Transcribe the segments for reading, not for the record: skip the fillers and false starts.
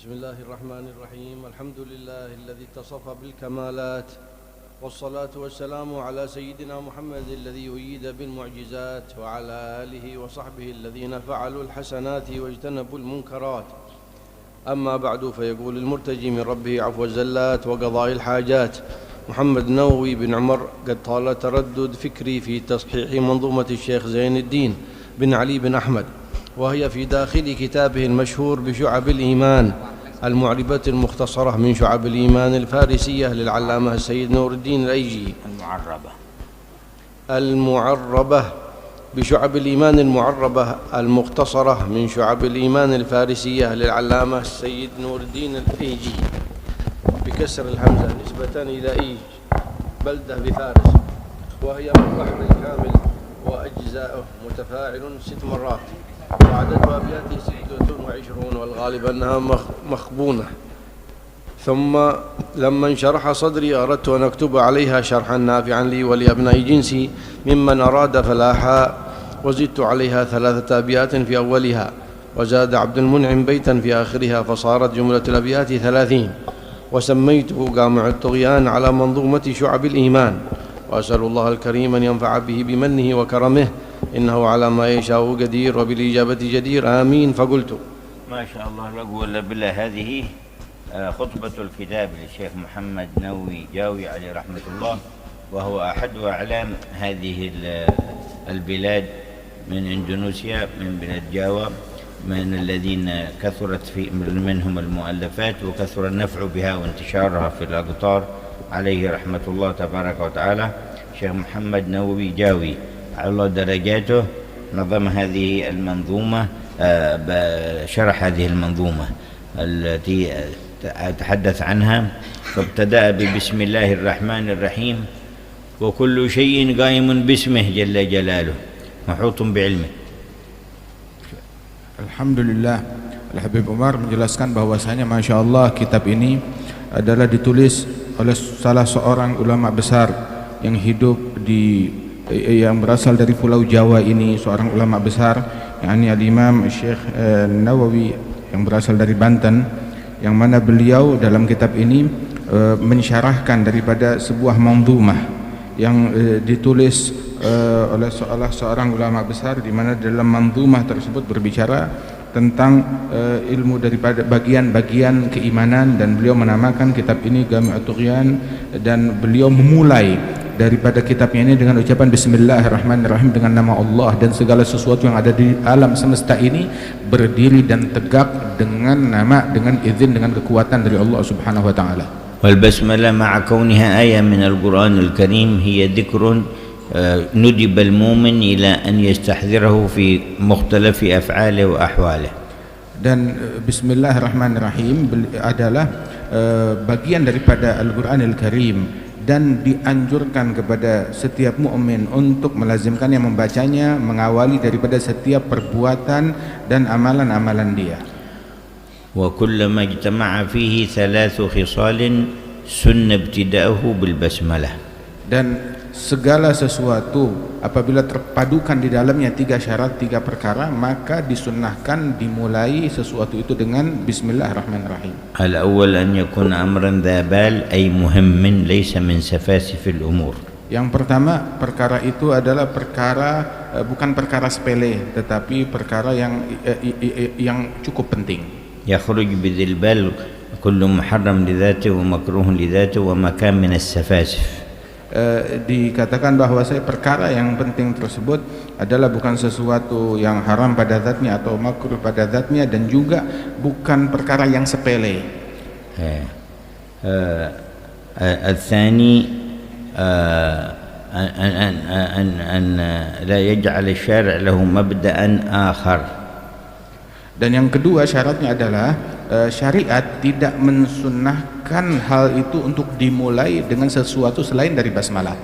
بسم الله الرحمن الرحيم. الحمد لله الذي اتصف بالكمالات، والصلاة والسلام على سيدنا محمد الذي أيد بالمعجزات، وعلى آله وصحبه الذين فعلوا الحسنات واجتنبوا المنكرات. أما بعد، فيقول المرتجي من ربه عفو الزلات وقضاء الحاجات محمد نووي بن عمر: قد طال تردد فكري في تصحيح منظومة الشيخ زين الدين بن علي بن أحمد، وهي في داخل كتابه المشهور بشعب الإيمان، المعربة المختصرة من شعب الإيمان الفارسية للعلامة السيد نور الدين الأيجي، المعربة بشعب الإيمان المعربة المختصرة من شعب الإيمان الفارسية للعلامة السيد نور الدين الأيجي، بكسر الهمزة نسبة إلى إيج بلدة بفارس، وهي من البحر الكامل وأجزاؤه متفاعل 6 مرات، وعدد أبياته 26، والغالب أنها مخبونة. ثم لما انشرح صدري أردت أن أكتب عليها شرحا نافعا لي ولأبناء جنسي ممن أراد فلاحا، وزدت عليها 3 أبيات في أولها، وزاد عبد المنعم بيتا في آخرها، فصارت جملة الأبيات 30، وسميته جامع الطغيان على منظومة شعب الإيمان. وأسأل الله الكريم أن ينفع به بمنه وكرمه، إنه على ما يشاء قدير وبالإجابة جدير، آمين. فقلت: ما شاء الله لا قوة إلا بالله. هذه خطبة الكتاب للشيخ محمد نووي جاوي عليه رحمة الله، وهو أحد أعلام هذه البلاد من إندونيسيا، من بلاد جاوا، من الذين كثرت منهم المؤلفات وكثر النفع بها وانتشارها في الأقطار، عليه رحمة الله تبارك وتعالى. شيخ محمد نووي جاوي على درجاته نظم هذه المنظومة، شرح هذه المنظومة التي أتحدث عنها، فابتدأ ببسم الله الرحمن الرحيم: وكل شيء قائم باسمه جل جلاله محوط بعلمه. Alhamdulillah. Al-Habib Umar menjelaskan bahwasanya Masya Allah kitab ini adalah ditulis oleh salah seorang ulama besar yang hidup yang berasal dari Pulau Jawa ini, seorang ulama besar, yakni Al-Imam Syekh Nawawi yang berasal dari Banten, yang mana beliau dalam kitab ini mensyarahkan daripada sebuah manzumah yang ditulis oleh seorang ulama besar, di mana dalam manzumah tersebut berbicara tentang ilmu daripada bagian-bagian keimanan, dan beliau menamakan kitab ini Jami' at-Tughyan, dan beliau memulai daripada kitabnya ini dengan ucapan Bismillahirrahmanirrahim, dengan nama Allah, dan segala sesuatu yang ada di alam semesta ini berdiri dan tegak dengan izin, dengan kekuatan dari Allah Subhanahu wa taala. والبسملة مع كونها آية من القرآن الكريم هي ذكر ندب المؤمن إلى أن يستحضره في مختلف أفعاله وأحواله. Dan Bismillahirrahmanirrahim adalah bagian daripada Al-Quranil Karim, dan dianjurkan kepada setiap mukmin untuk melazimkannya, membacanya, mengawali daripada setiap perbuatan dan amalan-amalan dia. وكلما اجتمع فيه 3 خصال سن ابتداءه بالبسملة. Dan segala sesuatu apabila terpadukan di dalamnya 3 syarat, 3 perkara, maka disunnahkan dimulai sesuatu itu dengan Bismillahirrahmanirrahim. الأول أن يكون أمرا ذا بال أي مهم ليس من سفاسف الأمور. Yang pertama, perkara itu adalah bukan perkara sepele, tetapi perkara yang cukup penting. يخرج بذي البال كل محرم لذاته ومكروه لذاته ومكان من السفاسف. Dikatakan bahwa perkara yang penting tersebut adalah bukan sesuatu yang haram pada zatnya atau makruh pada zatnya, dan juga bukan perkara yang sepele. الثاني أن لا يجعل الشارع له مبدأ آخر. Dan yang kedua syaratnya adalah syariat tidak mensunnahkan hal itu untuk dimulai dengan sesuatu selain dari basmalah.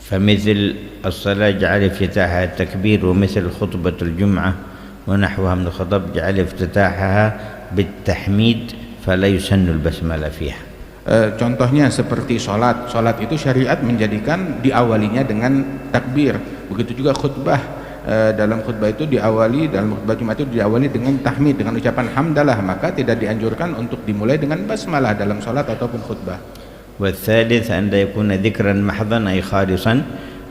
فمثل الصلاة جعل افتتاحها التكبير، ومثل خطبة الجمعة ونحوها من الخطب جعل افتتاحها بالتحميد فلا يسن البسملة فيها. Contohnya seperti sholat itu syariat menjadikan diawalinya dengan takbir. Begitu juga khutbah dalam khutbah itu diawali, dalam khutbah Jumat itu diawali dengan tahmid, dengan ucapan hamdalah, maka tidak dianjurkan untuk dimulai dengan basmalah dalam salat ataupun khutbah. والثالث أن لا يكون ذكرا محضا أي خالصا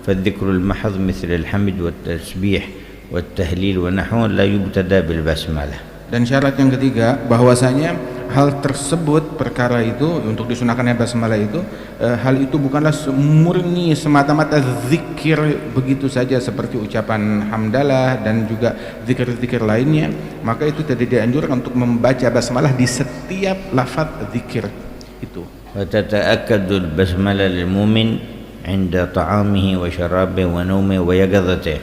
فالذكر المحض مثل الحمد والتسبيح والتهليل ونحوه لا يبتدى بالبسملة. Dan syarat yang ketiga bahwasanya hal tersebut, perkara itu untuk disunahkannya basmalah itu, hal itu bukanlah murni semata-mata zikir begitu saja seperti ucapan hamdalah dan juga zikir-zikir lainnya, maka itu tidak dianjurkan untuk membaca basmalah di setiap lafaz zikir itu. وتتأكد البسملة للمؤمن عند طعامه وشرابه ونومه ويقظته.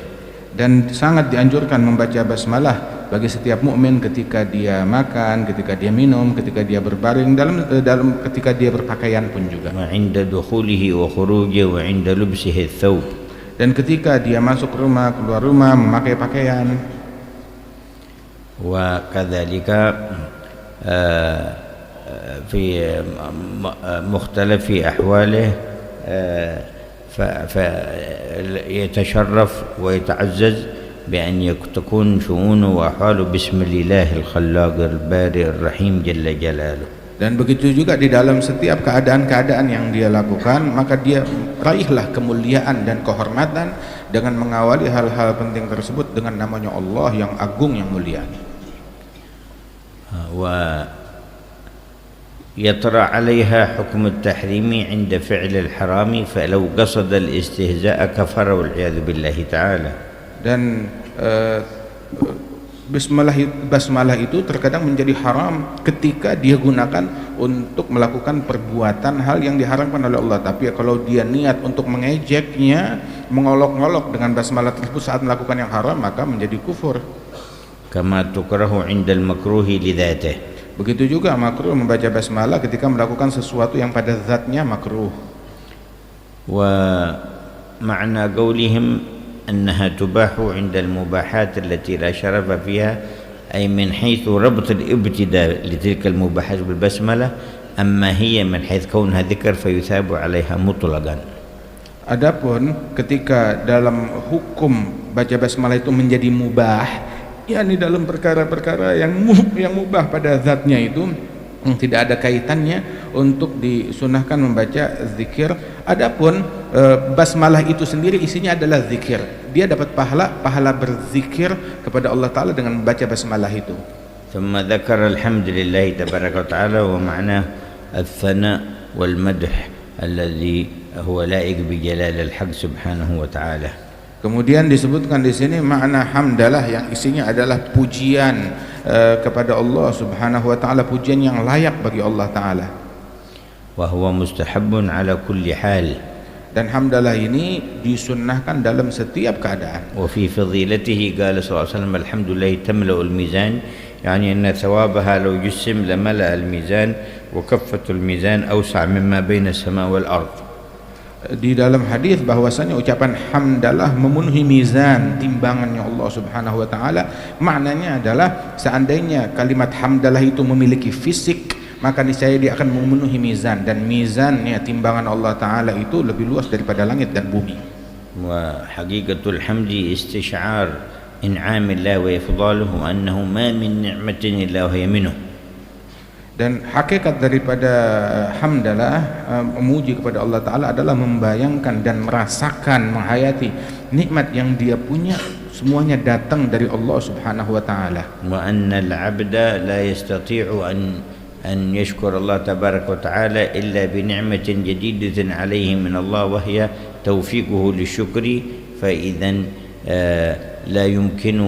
Dan sangat dianjurkan membaca basmalah bagi setiap mukmin ketika dia makan, ketika dia minum, ketika dia berbaring, dalam ketika dia berpakaian pun juga. وعند دخوله وخروجه وعند لبسه الثوب. Dan ketika dia masuk rumah, keluar rumah, memakai pakaian. وكذلك في مختلف أحواله فيتشرف ويتعزز بأن تكون شؤونه وأحواله بسم الله الخلاق البارئ الرحيم جل جلاله. Dan begitu juga di dalam setiap keadaan-keadaan yang dia lakukan, maka dia raihlah kemuliaan dan kehormatan dengan mengawali hal-hal penting tersebut dengan namanya Allah yang agung, yang mulia. يطرأ عليها حكم التحريم عند فعل الحرام فلو قصد الاستهزاء كفر والعياذ بالله تعالى. Dan basmalah itu terkadang menjadi haram ketika dia gunakan untuk melakukan perbuatan hal yang diharamkan oleh Allah. Tapi kalau dia niat untuk mengejeknya, mengolok-olok dengan basmalah tersebut saat melakukan yang haram, maka menjadi kufur. كما تكره عند المكروه لذاته. Begitu juga makruh membaca basmalah ketika melakukan sesuatu yang pada zatnya makruh. ومعنى قولهم أنها تباح عند المباحات التي لا شرف فيها أي من حيث ربط الابتداء لتلك المباحات بالبسملة، أما هي من حيث كونها ذكر فيثاب عليها مطلقا. Adapun ketika dalam hukum baca basmalah itu menjadi mubah, yakni dalam perkara-perkara yang mubah pada zatnya itu, tidak ada kaitannya untuk disunahkan membaca zikir. Adapun basmalah itu sendiri isinya adalah zikir, dia dapat pahala berzikir kepada Allah Ta'ala dengan membaca basmalah itu. ثم ذكر الحمد لله تبارك وتعالى ومعناه الثناء والمدح الذي هو لائق بجلال الحق سبحانه وتعالى. Kemudian disebutkan di sini makna hamdalah yang isinya adalah pujian kepada Allah Subhanahu wa taala, pujian yang layak bagi Allah taala. Wa huwa mustahabbun ala kulli hal. Dan hamdalah ini disunnahkan dalam setiap keadaan. Wa fi fadilatihi qala sallallahu alaihi wasallam alhamdulillah tamla'ul mizan, yani anna thawabaha law jussim lamala al-mizan wa kaffatul mizan awsa' mimma baina as-sama' wal ard. Di dalam hadis bahwasanya ucapan hamdalah memenuhi mizan, timbangannya Allah Subhanahu wa taala. Maknanya adalah seandainya kalimat hamdalah itu memiliki fisik, maka niscaya dia akan memenuhi mizan, dan mizannya, timbangan Allah taala itu lebih luas daripada langit dan bumi. Wa haqiqatul hamdi istish'ar in'amillah wa ifdaluhu annahu ma min ni'matin illa hiya minhu. Dan hakikat daripada hamdalah, memuji kepada Allah Ta'ala adalah membayangkan dan merasakan, menghayati nikmat yang dia punya semuanya datang dari Allah Subhanahu wa Ta'ala. Wa anna al-'abda la yastati'u an yashkur Allah tabaraka wa ta'ala illa bi ni'matin jadidatin alayhi min Allah wa hiya tawfiquhu lisyukri, fa idhan لا يمكن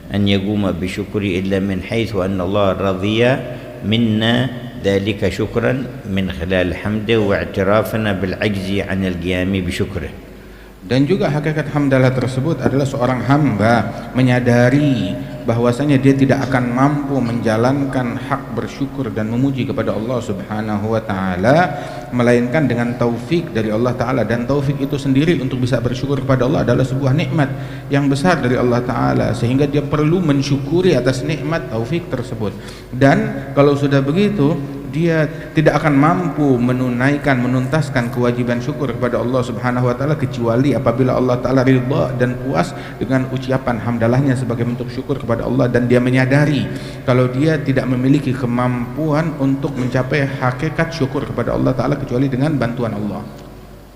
أن يقوم بشكر إلا من حيث أن الله رضي منا ذلك شكرا من خلال حمده واعترافنا بالعجز عن القيام بشكره. Dan juga hakikat hamdalah tersebut adalah seorang hamba menyadari bahwasanya dia tidak akan mampu menjalankan hak bersyukur dan memuji kepada Allah Subhanahu wa taala melainkan dengan taufik dari Allah taala, dan taufik itu sendiri untuk bisa bersyukur kepada Allah adalah sebuah nikmat yang besar dari Allah taala, sehingga dia perlu mensyukuri atas nikmat taufik tersebut. Dan kalau sudah begitu, dia tidak akan mampu menuntaskan kewajiban syukur kepada Allah Subhanahu wa taala kecuali apabila Allah taala ridha dan puas dengan ucapan hamdalahnya sebagai bentuk syukur kepada Allah, dan dia menyadari kalau dia tidak memiliki kemampuan untuk mencapai hakikat syukur kepada Allah taala kecuali dengan bantuan Allah.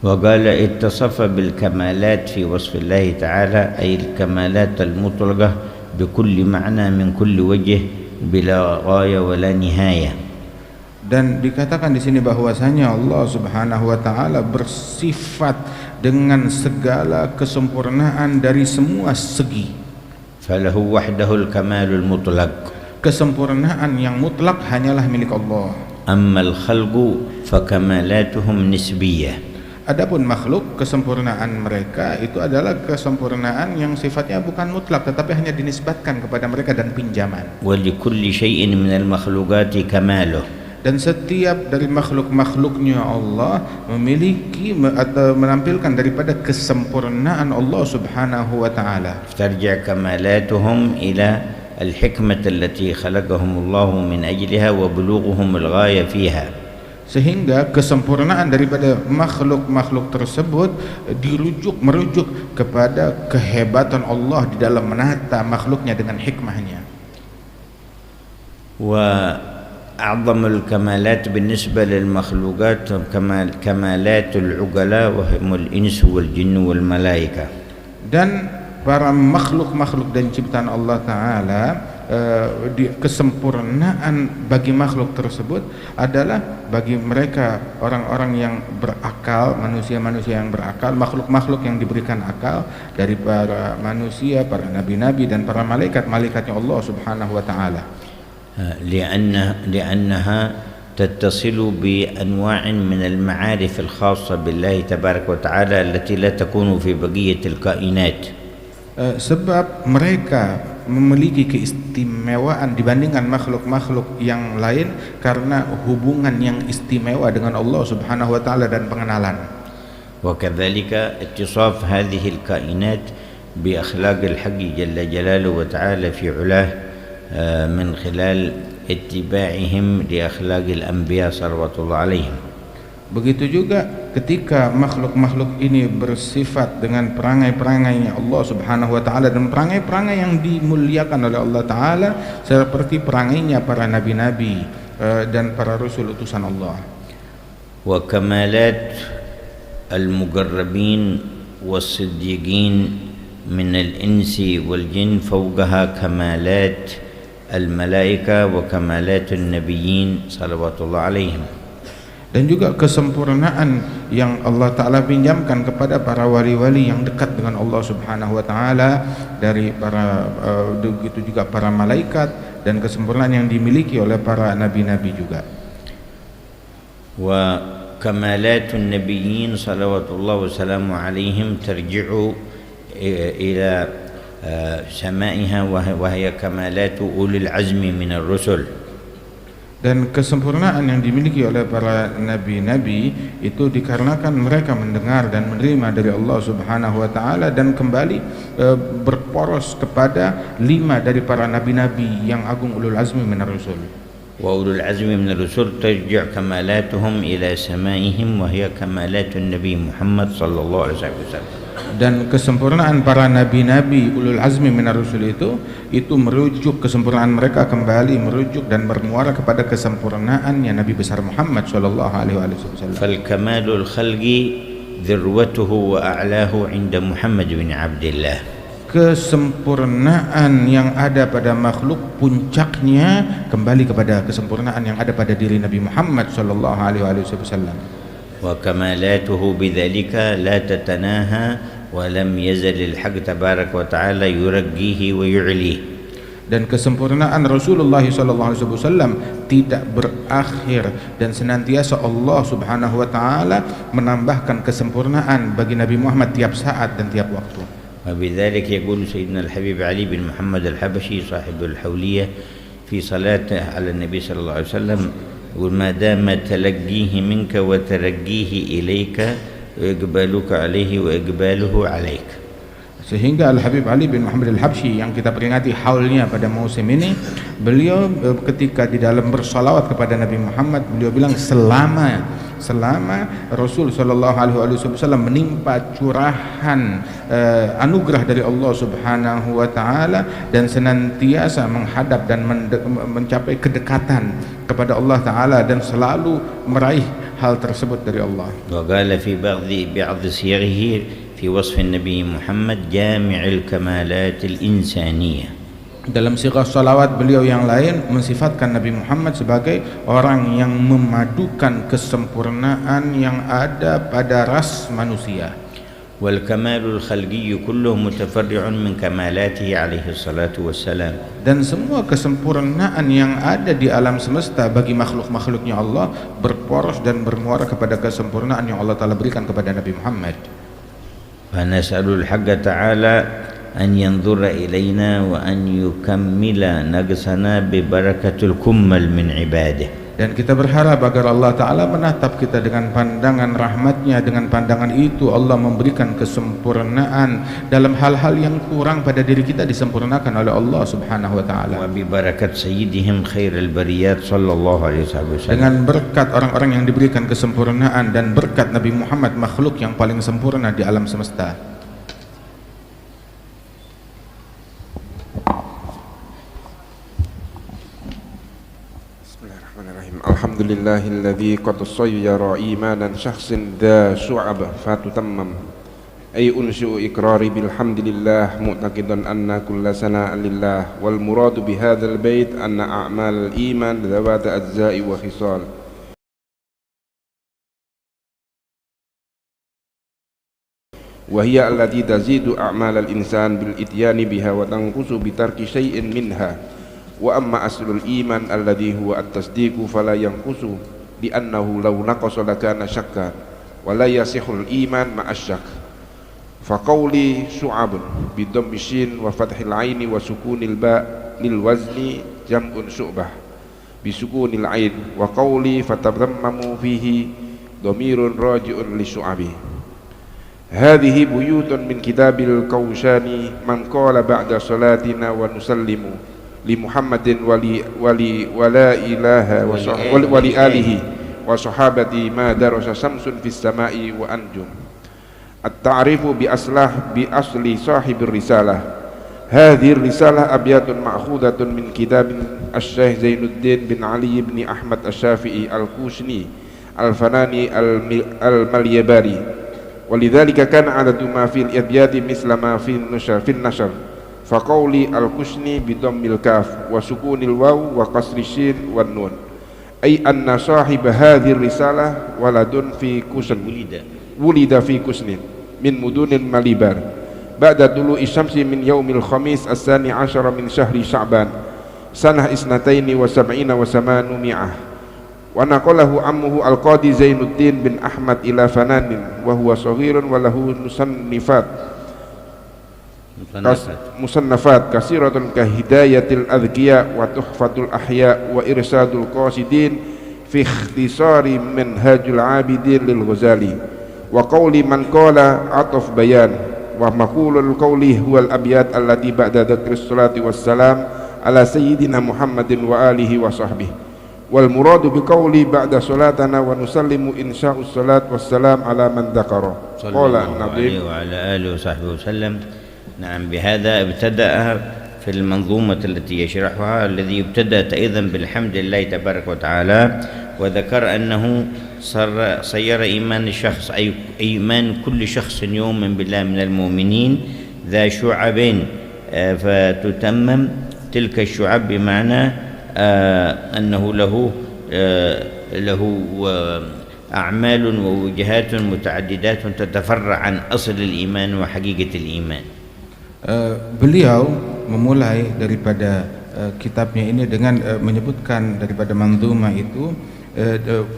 وقال اتصف بالكمالات في وصف الله تعالى أي الكمالات المطلقة بكل معنى من كل وجه bila ghaya wala nihaya. Dan dikatakan di sini bahwasanya Allah Subhanahu wa taala bersifat dengan segala kesempurnaan dari semua segi. Falahu wahdahul kamalul mutlaq. Kesempurnaan yang mutlak hanyalah milik Allah. Ammal khalqu fa kamalatuhum nisbiyah. Adapun makhluk, kesempurnaan mereka itu adalah kesempurnaan yang sifatnya bukan mutlak tetapi hanya dinisbatkan kepada mereka dan pinjaman. Wa likulli syai'in minal makhluqati kamaluh. Dan setiap dari makhluk-makhluknya Allah memiliki atau menampilkan daripada kesempurnaan Allah Subhanahu wa taala. Tarji' kamalatuhum ila al-hikmah allati khalaqahum Allah min ajliha wa bulughuhum al-ghaya fiha. Sehingga kesempurnaan daripada makhluk-makhluk tersebut merujuk kepada kehebatan Allah di dalam menata makhluknya dengan hikmahnya. Wa a'zamul kamalat بالنسبة للمخلوقات كمالات العقلاء وهم الإنس والجن والملائكة. Dan para makhluk-makhluk dan ciptaan Allah Ta'ala, kesempurnaan bagi makhluk tersebut adalah bagi mereka orang-orang yang berakal, manusia-manusia yang berakal, makhluk-makhluk yang diberikan akal dari para manusia, para nabi-nabi dan para malaikat-malaikatnya Allah Subhanahu wa taala. لأنها تتصل بأنواع من المعارف الخاصة بالله تبارك وتعالى التي لا تكون في بقية الكائنات. Sebab mereka memiliki keistimewaan dibandingkan makhluk-makhluk yang lain karena hubungan yang istimewa dengan Allah Subhanahu wa taala dan pengenalan. وكذلك اتصاف هذه الكائنات بأخلاق الحق جل جلاله وتعالى في علاه من خلال اتباعهم لأخلاق الأنبياء صلوات الله عليهم. Begitu juga ketika makhluk-makhluk ini bersifat dengan perangai-perangainya Allah Subhanahu wa taala dan perangai-perangai yang dimuliakan oleh Allah taala seperti perangainya para nabi-nabi dan para rasul utusan Allah. Wa kamalat al-muqarrabin was-siddiqin min al-insi wal-jin fawqaha kamalat al-malaika wa kamalat an-nabiyyin salawatullah alaihim. Dan juga kesempurnaan yang Allah Ta'ala pinjamkan kepada para wali-wali yang dekat dengan Allah Subhanahu wa Ta'ala dari para begitu juga para malaikat, dan kesempurnaan yang dimiliki oleh para nabi-nabi juga. Wa kamalatun nabiyyin salawatullah wassalamu alaihim tarji'u ila samaiha wa hiya kamalatu ulil azmi minar rusul. Dan kesempurnaan yang dimiliki oleh para nabi-nabi itu dikarenakan mereka mendengar dan menerima dari Allah Subhanahu wa taala dan kembali berporos kepada 5 dari para nabi-nabi yang agung ulul azmi minar rusul. Wa ulul azmi minar rusul tarji' kamalatuhum ila samaihim wa hiya kamalatun nabi Muhammad sallallahu alaihi wasallam. Dan kesempurnaan para nabi-nabi ulul azmi minar rusul itu merujuk, kesempurnaan mereka kembali merujuk dan bermuara kepada kesempurnaannya Nabi besar Muhammad sallallahu alaihi wasallam. Fal kamalul khalqi dzirwatuhu wa a'lahu 'inda Muhammad bin Abdullah. Kesempurnaan yang ada pada makhluk puncaknya kembali kepada kesempurnaan yang ada pada diri Nabi Muhammad sallallahu alaihi wasallam. Wa kamalatuhu bidzalika la tatanaha wa lam yazal al-haq tabarak wa ta'ala yuraggihi wa yu'lih. Dan kesempurnaan Rasulullah sallallahu alaihi wasallam tidak berakhir dan senantiasa Allah Subhanahu wa taala menambahkan kesempurnaan bagi Nabi Muhammad tiap saat dan tiap waktu. Wa bidzalika yaqulu sayyidina al-habib Ali bin Muhammad al-Habashi sahibul hawliyah fi salatihi ala nabi sallallahu alaihi wasallam وما دام تلقيه منك وترقيه إليك وإقبالك عليه وإقباله عليك. Sehingga Al-Habib Ali bin Muhammad Al-Habsyi yang kita peringati haulnya pada musim ini, beliau ketika di dalam bersalawat kepada Nabi Muhammad, beliau bilang selama Rasul sallallahu alaihi wasallam menimpa curahan anugerah dari Allah Subhanahu wa taala dan senantiasa menghadap dan mencapai kedekatan kepada Allah taala dan selalu meraih hal tersebut dari Allah. Wa qala fi ba'd siyaghihi في وصف النبي محمد جامع الكمالات الإنسانية. Dalam sirah salawat beliau yang lain mensifatkan Nabi Muhammad sebagai orang yang memadukan kesempurnaan yang ada pada ras manusia. والكمال الخلقي كله متفرع من كمالاته عليه الصلاة والسلام. Dan semua kesempurnaan yang ada di alam semesta bagi makhluk-makhluknya Allah berporos dan bermuara kepada kesempurnaan yang Allah Ta'ala berikan kepada Nabi Muhammad. فنسأل الحق تعالى أن ينظر إلينا وأن يكمل نقصنا ببركة الكمل من عباده. Dan kita berharap agar Allah Ta'ala menatap kita dengan pandangan rahmatnya. Dengan pandangan itu Allah memberikan kesempurnaan dalam hal-hal yang kurang pada diri kita disempurnakan oleh Allah Subhanahu wa Ta'ala. وببركة سيدهم خير البريات صلى الله عليه وسلم. Dengan berkat orang-orang yang diberikan kesempurnaan dan berkat Nabi Muhammad, makhluk yang paling sempurna di alam semesta. Alhamdulillahilladzi qad sayyara imanan shakhsin dha syu'ab fatutammam ay unsyu iqrari bilhamdilillah mu'taqidan anna kulla sana'an lillah wal muradu bihadzal bait anna a'mal iman dhawat ajza'i wa khisal wa hiya allati tazidu a'mal al-insan bil ityani biha wa tanqusu bi tarki syai'in minha. Wa amma aslul iman alladhi huwa at-tasdiqu fala yanqusu li annahu law naqasa lakana syakka wa la yasihul iman ma'asyak. Fa qawli syu'ab bi dhammi shin wa fathil aini wa sukunil ba lil wazni jam'un syu'bah bi sukunil ain wa qawli fatamammu fihi dhamirun raji'un li syu'abi. Hadhihi buyutun min kitabil Kaushani man qala ba'da salatina wa nusallimu li Muhammadin wala ilaha wa li alihi wa sahabati ma darasa samsun fis samai wa anjum. At-ta'rifu bi asli sahibir risalah. Hadhihi risalah abyatun ma'khudatun min kitabin Asy-Syaikh Zainuddin bin Ali bin Ahmad Asy-Syafi'i Al-Kushni Al-Fanani Al-Malyabari. Walidzalika kana 'adadu ma fil abyati misla ma fil nashr. Faqawli al-Kushni bidammil kaf wa sukunil waw wa qasri shin wan nun ay anna sahib hadhihi risalah waladun fi kusn wulida fi kusnin min mudunil malibar ba'da dulu'i syamsi min yaumil khamis as-sani 'ashara min syahri sya'ban sanah isnataini wa sab'ina wa samanu mi'ah wa naqalahu ammuhu al-qadi Zainuddin bin Ahmad ila Fananin wa huwa saghirun wa lahu musannafat kasiratun ka hidayatil adhkiya wa tuhfatul ahya wa irsadul qasidin fi ikhtisari manhajul abidin lil Ghazali wa qawli man qala ataf bayan wa maqulul qawli huwal abyat allati ba'da dzikris salati wassalam ala sayyidina Muhammadin wa alihi wa sahbihi wal muradu bi qawli ba'da salatana wa nusallimu insya'us salat wassalam ala man dzakara qala an-nabi wa ala alihi wa sahbihi wasallam. نعم بهذا ابتدأ في المنظومة التي يشرحها الذي ابتدأت أيضا بالحمد لله تبارك وتعالى وذكر أنه صير إيمان الشخص أي إيمان كل شخص يؤمن بالله من المؤمنين ذا شعب فتتمم تلك الشعب بمعنى أنه له أعمال ووجهات متعددات تتفرع عن أصل الإيمان وحقيقة الإيمان. Beliau memulai daripada kitabnya ini dengan menyebutkan daripada manzumah itu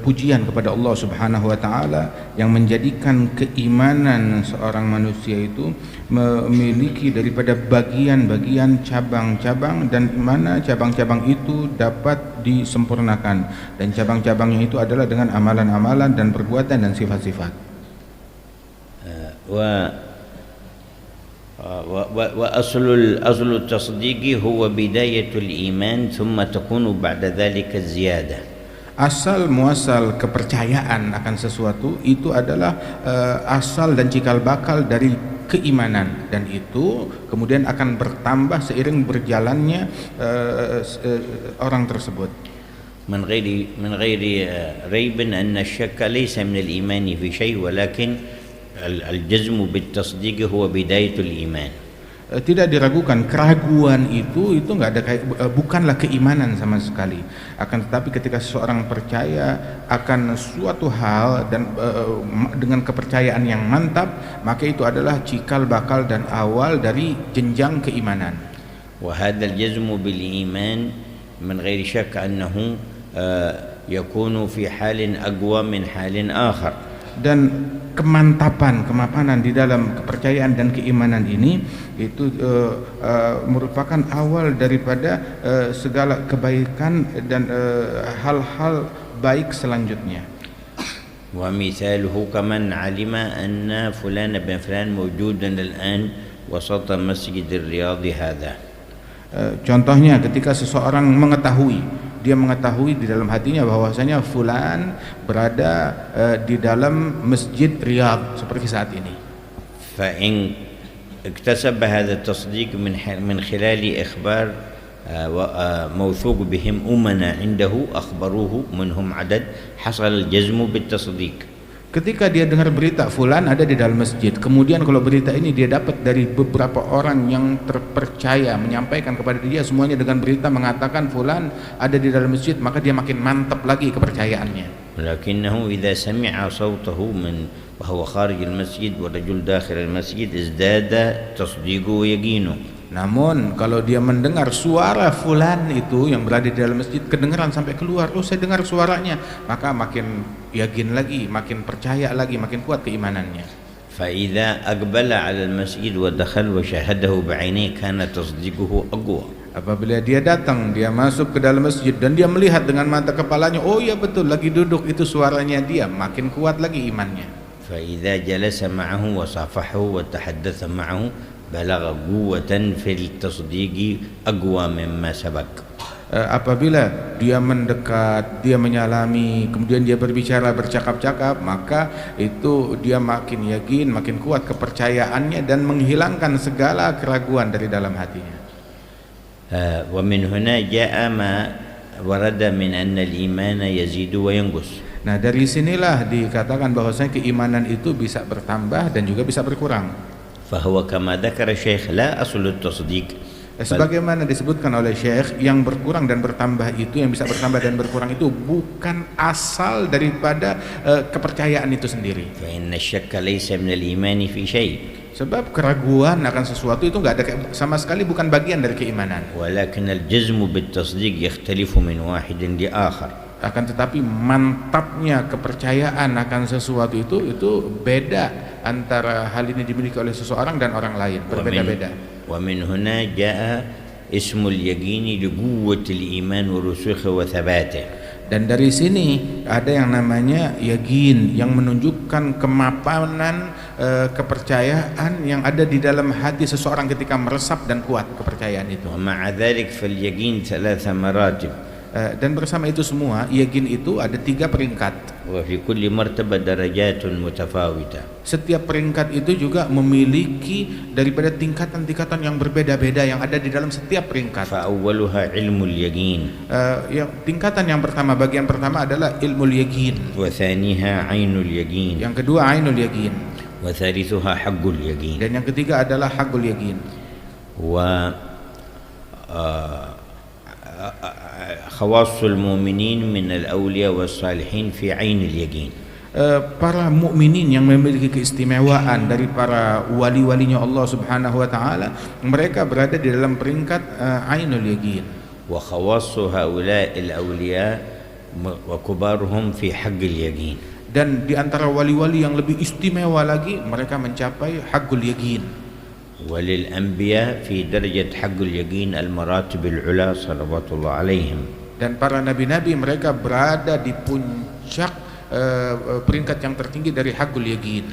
pujian kepada Allah Subhanahu wa taala yang menjadikan keimanan seorang manusia itu memiliki daripada bagian-bagian cabang-cabang dan mana cabang-cabang itu dapat disempurnakan dan cabang-cabangnya itu adalah dengan amalan-amalan dan perbuatan dan sifat-sifat. وأصل التصديق هو بداية الإيمان ثم تكون بعد ذلك الزيادة. Asal muasal kepercayaan akan sesuatu itu adalah asal dan cikal bakal dari keimanan, dan itu kemudian akan bertambah seiring berjalannya orang tersebut. من غير ريب أن الشك ليس من الإيمان في شيء ولكن الجزم بالتصديق هو بداية الإيمان. Tidak diragukan, keraguan itu enggak ada bukanlah keimanan sama sekali. Akan tetapi ketika seseorang percaya akan suatu hal dan dengan kepercayaan yang mantap, maka itu adalah cikal bakal dan awal dari jenjang keimanan. وهذا الجزم بالإيمان من غير شك أنه يكون في حال أقوى من حال آخر. Dan kemapanan di dalam kepercayaan dan keimanan ini itu merupakan awal daripada segala kebaikan dan hal-hal baik selanjutnya. ومثاله كمن علم أن فلان بن فلان موجودا الآن وسط مسجد الرياض هذا. Contohnya ketika seseorang mengetahui di dalam hatinya bahwasanya fulan berada di dalam masjid Riyadh seperti saat ini. فإن اكتسب هذا التصديق من خلال إخبار موثوق بهم أمنا عنده أخبروه منهم عدد حصل الجزم بالتصديق. Ketika dia dengar berita fulan ada di dalam masjid, kemudian kalau berita ini dia dapat dari beberapa orang yang terpercaya menyampaikan kepada dia semuanya dengan berita mengatakan fulan ada di dalam masjid, maka dia makin mantap lagi kepercayaannya. ولكنه إذا سمع صوته من وهو خارج المسجد والرجل داخل المسجد ازداد تصديقه ويقينه. Namun kalau dia mendengar suara fulan itu yang berada di dalam masjid kedengaran sampai keluar, oh saya dengar suaranya, maka makin yakin lagi, makin percaya lagi, makin kuat keimanannya. فإذا أقبل على المسجد ودخل وشاهده بعينيه كان تصديقه أقوى. Apabila dia datang, dia masuk ke dalam masjid dan dia melihat dengan mata kepalanya, oh ya betul lagi duduk itu suaranya dia, makin kuat lagi imannya. فإذا جلس معه وصافحه وتحدث معه بلغ قوة في التصديق أقوى مما سبق. Apabila dia mendekat, dia menyalami, kemudian dia berbicara, bercakap-cakap, maka itu dia makin yakin, makin kuat kepercayaannya dan menghilangkan segala keraguan dari dalam hatinya. ومن هنا جاء ما ورد من أن الإيمان يزيد وينقص. Nah dari sinilah dikatakan bahwasanya keimanan itu bisa bertambah dan juga bisa berkurang. فهو كما ذكر الشيخ لا أصل التصديق. Sebagaimana disebutkan oleh Syekh, yang berkurang dan bertambah itu, yang bisa bertambah dan berkurang itu bukan asal daripada kepercayaan itu sendiri. فإن الشك ليس من الإيمان في شيء. Sebab keraguan akan sesuatu itu enggak ada sama sekali, bukan bagian dari keimanan. ولكن الجزم بالتصديق يختلف من واحد لآخر. Akan tetapi mantapnya kepercayaan akan sesuatu itu beda antara hal ini dimiliki oleh seseorang dan orang lain, berbeda-beda. ومن هنا جاء اسم اليقين لقوة الإيمان ورسوخه وثباته. Dan dari sini ada yang namanya yakin yang menunjukkan kemapanan kepercayaan yang ada di dalam hati seseorang ketika meresap dan kuat kepercayaan itu. ومع ذلك فاليقين ثلاث مراتب. Dan bersama itu semua yakin itu ada 3 peringkat. وفي كل مرتبة درجات متفاوتة. Setiap peringkat itu juga memiliki daripada tingkatan-tingkatan yang berbeda-beda yang ada di dalam setiap peringkat. فأولها علم اليقين. Tingkatan yang pertama, bagian pertama adalah ilmu yakin. وثانيها عين اليقين. Yang kedua ainul yakin. وثالثها حق اليقين. Dan yang ketiga adalah hakul yakin. خواص المؤمنين من الأولياء والصالحين في عين اليقين. Para mukminin yang memiliki keistimewaan dari para wali-walinya Allah Subhanahu wa taala, mereka berada di dalam peringkat ainul yaqin. Wa khawassu haula'i al-awliya wa kubaruhum fi haqqil yaqin. Dan di antara wali-wali yang lebih istimewa lagi, mereka mencapai haqqul yaqin. Walil anbiya fi darajat haqqul yaqin al-maratib al-ula salawatullah alaihim. Dan para nabi-nabi mereka berada di puncak peringkat yang tertinggi dari haqqul yaqin.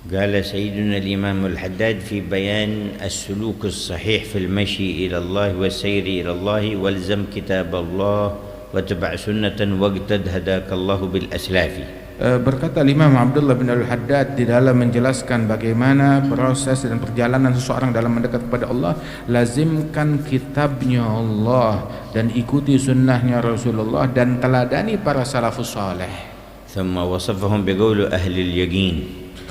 قال سيدنا الإمام الحداد في بيان السلوك الصحيح في المشي إلى الله والسير إلى الله: والزم كتاب الله واتبع سنة واقتد هداك الله بالأسلاف. Berkata Imam Abdullah bin Al-Haddad di dalam menjelaskan bagaimana proses dan perjalanan seseorang dalam mendekat kepada Allah: lazimkan kitabnya Allah dan ikuti sunnahnya Rasulullah dan teladani para salafus saleh. ثم وصفهم بقول أهل اليقين.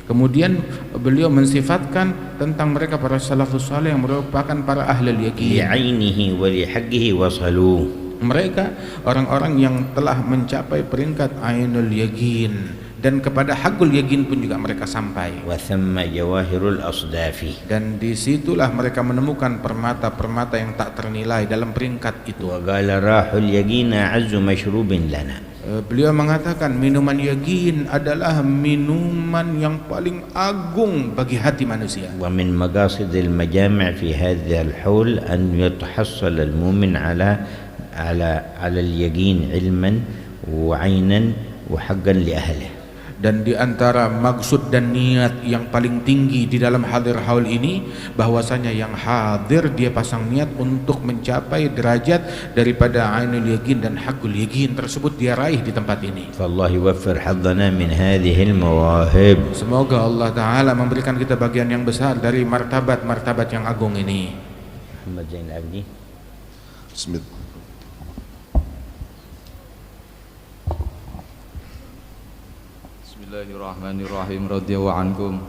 Kemudian beliau mensifatkan tentang mereka para salafus saleh yang merupakan para ahli yaqin. لعينه ولحقه وصلوا. Mereka orang-orang yang telah mencapai peringkat ainul yaqin dan kepada hakul yaqin pun juga mereka sampai. وثم جواهر الأصداف. Dan disitulah mereka menemukan permata-permata yang tak ternilai dalam peringkat itu. وقال راح اليقين أعز مشروب لنا. Beliau mengatakan minuman yaqin adalah minuman yang paling agung bagi hati manusia. ومن مقاصد المجامع في هذا الحول أن يتحصل المؤمن على اليقين علما وعينا وحقا لأهله. Dan di antara maksud dan niat yang paling tinggi di dalam hadir haul ini, bahwasanya yang hadir dia pasang niat untuk mencapai derajat daripada ainul yaqin dan hakul yaqin tersebut dia raih di tempat ini. فالله يوفر حظنا من هذه المواهب. Semoga Allah Ta'ala memberikan kita bagian yang besar dari martabat-martabat yang agung ini. محمد زين العابدين. Bismillah. Bismillahirrahmanirrahim. Radhiyallahu ankum.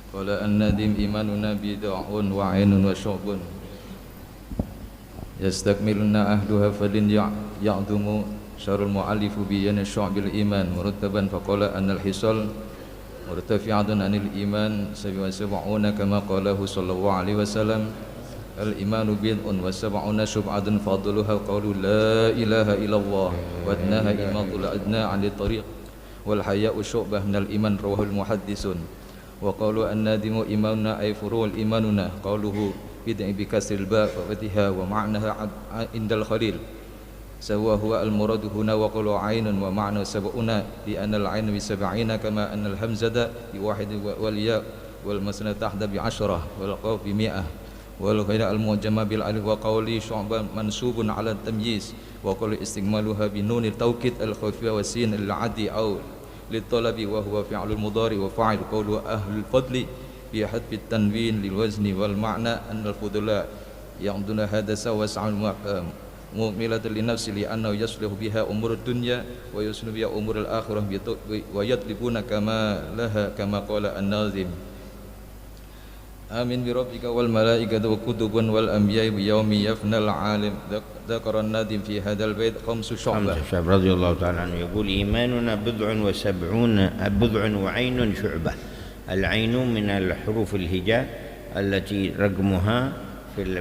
Qala an-nadim imanuna bid'un wa 'ainun wa syu'bun yastakmiluna ahluha fadin ya'dumu syarul mu'allifu bi yana syu'bil iman murattaban faqala annal hisal murtafi'atun anil iman sab'una kama qalahu sallallahu alaihi wasallam. Al-imanu bid'un wa sab'una syub'atun fadluha qawlu la ilaha illallah wa adnaha imatul adna 'anil tariq wal haya'u syu'bah minal iman rawahul muhaddisun. Wa qawlu an-nadimu imanuna ay furu'ul imanuna qawluhu bid'i bi kasril ba' wa fatiha wa ma'naha indal khalil sawa huwa al-muradu huna wa qawlu 'ainun wa ma'na sab'una li anna al-'ainu bi sab'ina kama anna al-hamzata bi wahid wal ya' wal masna tahda bi 'ashrah wal qaf bi mi'ah wal ghayra al-mu'jama bil alif wa qawli syu'ban mansubun 'ala tamyiz wa qawli istigmaluha bi nunil tawkid al-khafiyah wa sin al-'adi aw litalabi wa huwa fi'lul mudhari wa fa'il qawlu ahlul fadli bi hadfi at-tanwin lil wazni wal ma'na an al-fudula ya'duna hadasa wa sa'al mu'milatan li nafsi li annahu yasluhu biha umur dunya wa yusnu biha umur al-akhirah wa yatlibuna kama laha kama qala an-nazim. Amin bi rabbika wal malaikati wa kutubun wal anbiya'i bi yaumi yafnal alim. Dzakara an-nadim fi hadzal bait khamsu syu'bah. رضي الله تعالى عنه يقول إيماننا بضع وعين شعبة. العين من الحروف الهجاء التي رقمها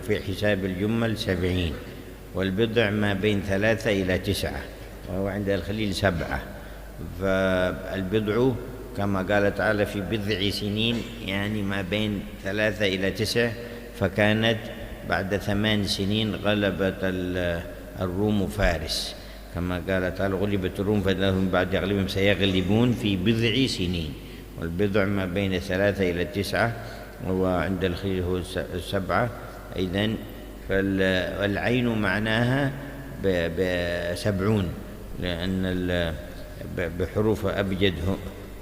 في حساب الجمل 70 والبضع ما بين 3 إلى 9 وهو عند الخليل 7 فالبضع كما قال تعالى في بضع سنين يعني ما بين 3 إلى 9 فكانت بعد 8 سنين غلبت الروم فارس كما قال تعالى غلبت الروم فإنهم بعد غلبهم سيغلبون في بضع سنين والبضع ما بين 3 إلى 9 وعند الخليل هو 7 إذن فالعين معناها ب70 لأن بحروف أبجد